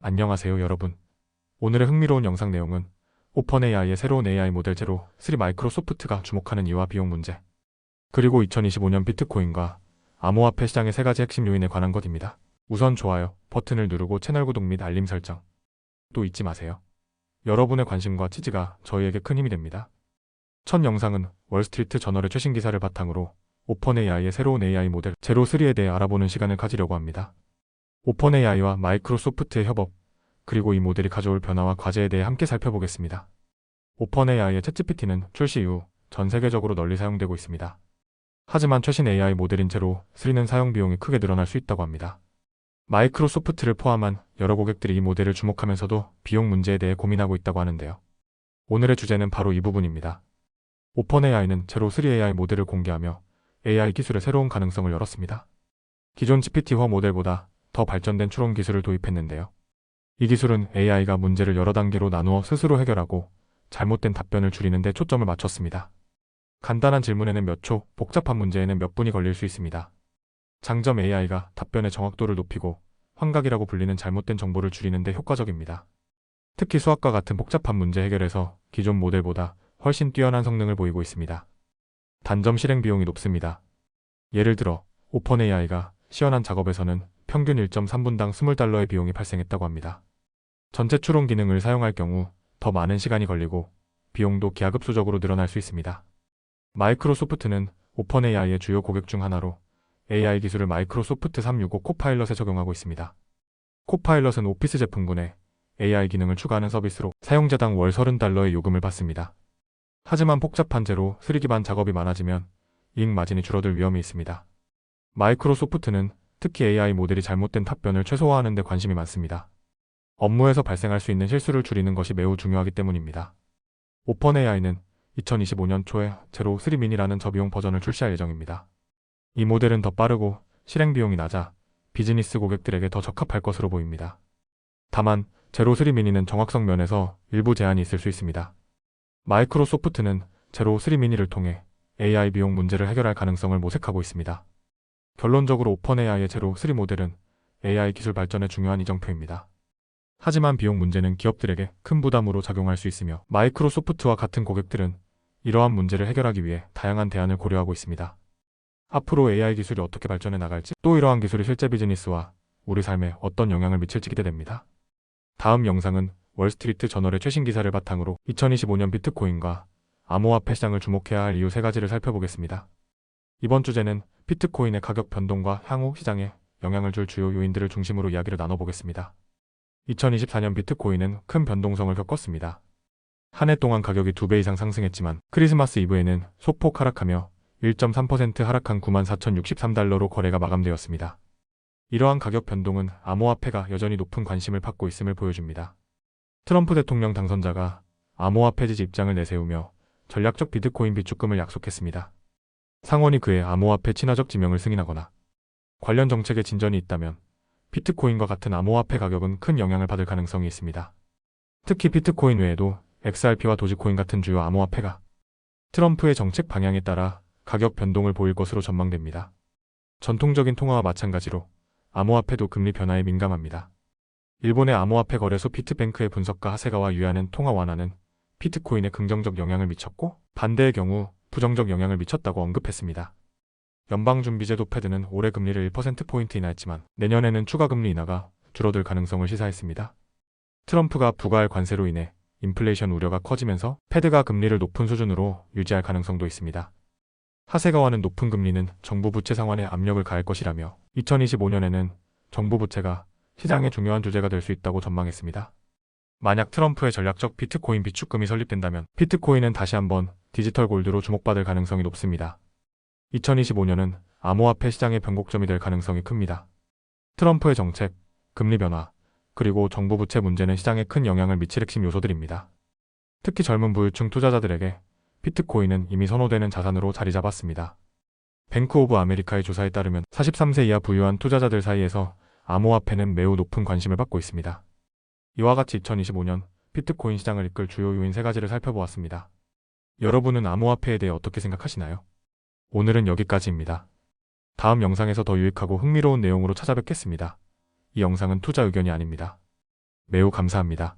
안녕하세요 여러분. 오늘의 흥미로운 영상 내용은 오펀AI의 새로운 AI 모델 제로 3 마이크로소프트가 주목하는 이유와 비용 문제, 그리고 2025년 비트코인과 암호화폐 시장의 세 가지 핵심 요인에 관한 것입니다. 우선 좋아요 버튼을 누르고 채널 구독 및 알림 설정 또 잊지 마세요. 여러분의 관심과 지지가 저희에게 큰 힘이 됩니다. 첫 영상은 월스트리트 저널의 최신 기사를 바탕으로 오펀AI의 새로운 AI 모델 제로 3에 대해 알아보는 시간을 가지려고 합니다. 오펀AI와 마이크로소프트의 협업, 그리고 이 모델이 가져올 변화와 과제에 대해 함께 살펴보겠습니다. 오펀AI의 챗GPT는 출시 이후 전 세계적으로 널리 사용되고 있습니다. 하지만 최신 AI 모델인 제로 3는 사용 비용이 크게 늘어날 수 있다고 합니다. 마이크로소프트를 포함한 여러 고객들이 이 모델을 주목하면서도 비용 문제에 대해 고민하고 있다고 하는데요. 오늘의 주제는 바로 이 부분입니다. 오펀AI는 제로 3 AI 모델을 공개하며 AI 기술의 새로운 가능성을 열었습니다. 기존 GPT-4 모델보다 더 발전된 추론 기술을 도입했는데요. 이 기술은 AI가 문제를 여러 단계로 나누어 스스로 해결하고 잘못된 답변을 줄이는 데 초점을 맞췄습니다. 간단한 질문에는 몇 초, 복잡한 문제에는 몇 분이 걸릴 수 있습니다. 장점 AI가 답변의 정확도를 높이고 환각이라고 불리는 잘못된 정보를 줄이는 데 효과적입니다. 특히 수학과 같은 복잡한 문제 해결에서 기존 모델보다 훨씬 뛰어난 성능을 보이고 있습니다. 단점 실행 비용이 높습니다. 예를 들어 오펀AI가 시연한 작업에서는 평균 1.3분당 20달러의 비용이 발생했다고 합니다. 전체 추론 기능을 사용할 경우 더 많은 시간이 걸리고 비용도 기하급수적으로 늘어날 수 있습니다. 마이크로소프트는 오펀AI의 주요 고객 중 하나로 AI 기술을 마이크로소프트 365 코파일럿에 적용하고 있습니다. 코파일럿은 오피스 제품군에 AI 기능을 추가하는 서비스로 사용자당 월 30달러의 요금을 받습니다. 하지만 복잡한 제로 3 기반 작업이 많아지면 이익 마진이 줄어들 위험이 있습니다. 마이크로소프트는 특히 AI 모델이 잘못된 답변을 최소화하는 데 관심이 많습니다. 업무에서 발생할 수 있는 실수를 줄이는 것이 매우 중요하기 때문입니다. 오펀AI는 2025년 초에 제로 3 미니라는 저비용 버전을 출시할 예정입니다. 이 모델은 더 빠르고 실행 비용이 낮아 비즈니스 고객들에게 더 적합할 것으로 보입니다. 다만 제로 3 미니는 정확성 면에서 일부 제한이 있을 수 있습니다. 마이크로소프트는 제로 3 미니를 통해 AI 비용 문제를 해결할 가능성을 모색하고 있습니다. 결론적으로 오펀AI의 제로 3 모델은 AI 기술 발전의 중요한 이정표입니다. 하지만 비용 문제는 기업들에게 큰 부담으로 작용할 수 있으며 마이크로소프트와 같은 고객들은 이러한 문제를 해결하기 위해 다양한 대안을 고려하고 있습니다. 앞으로 AI 기술이 어떻게 발전해 나갈지, 또 이러한 기술이 실제 비즈니스와 우리 삶에 어떤 영향을 미칠지 기대됩니다. 다음 영상은 월스트리트 저널의 최신 기사를 바탕으로 2025년 비트코인과 암호화폐 시장을 주목해야 할 이유 3가지를 살펴보겠습니다. 이번 주제는 비트코인의 가격 변동과 향후 시장에 영향을 줄 주요 요인들을 중심으로 이야기를 나눠보겠습니다. 2024년 비트코인은 큰 변동성을 겪었습니다. 한 해 동안 가격이 2배 이상 상승했지만 크리스마스 이브에는 소폭 하락하며 1.3% 하락한 94,063달러로 거래가 마감되었습니다. 이러한 가격 변동은 암호화폐가 여전히 높은 관심을 받고 있음을 보여줍니다. 트럼프 대통령 당선자가 암호화폐 지지 입장을 내세우며 전략적 비트코인 비축금을 약속했습니다. 상원이 그의 암호화폐 친화적 지명을 승인하거나 관련 정책에 진전이 있다면 비트코인과 같은 암호화폐 가격은 큰 영향을 받을 가능성이 있습니다. 특히 비트코인 외에도 XRP와 도지코인 같은 주요 암호화폐가 트럼프의 정책 방향에 따라 가격 변동을 보일 것으로 전망됩니다. 전통적인 통화와 마찬가지로 암호화폐도 금리 변화에 민감합니다. 일본의 암호화폐 거래소 비트뱅크의 분석가 하세가와 유야는 통화 완화는 비트코인에 긍정적 영향을 미쳤고 반대의 경우 부정적 영향을 미쳤다고 언급했습니다. 연방준비제도 패드는 올해 금리를 1%포인트 인하했지만 내년에는 추가 금리 인하가 줄어들 가능성을 시사했습니다. 트럼프가 부과할 관세로 인해 인플레이션 우려가 커지면서 패드가 금리를 높은 수준으로 유지할 가능성도 있습니다. 하세가와는 높은 금리는 정부 부채 상환에 압력을 가할 것이라며 2025년에는 정부 부채가 시장의 중요한 주제가 될 수 있다고 전망했습니다. 만약 트럼프의 전략적 비트코인 비축금이 설립된다면 비트코인은 다시 한번 디지털 골드로 주목받을 가능성이 높습니다. 2025년은 암호화폐 시장의 변곡점이 될 가능성이 큽니다. 트럼프의 정책, 금리 변화, 그리고 정부 부채 문제는 시장에 큰 영향을 미칠 핵심 요소들입니다. 특히 젊은 부유층 투자자들에게 비트코인은 이미 선호되는 자산으로 자리 잡았습니다. 뱅크 오브 아메리카의 조사에 따르면 43세 이하 부유한 투자자들 사이에서 암호화폐는 매우 높은 관심을 받고 있습니다. 이와 같이 2025년 비트코인 시장을 이끌 주요 요인 3가지를 살펴보았습니다. 여러분은 암호화폐에 대해 어떻게 생각하시나요? 오늘은 여기까지입니다. 다음 영상에서 더 유익하고 흥미로운 내용으로 찾아뵙겠습니다. 이 영상은 투자 의견이 아닙니다. 매우 감사합니다.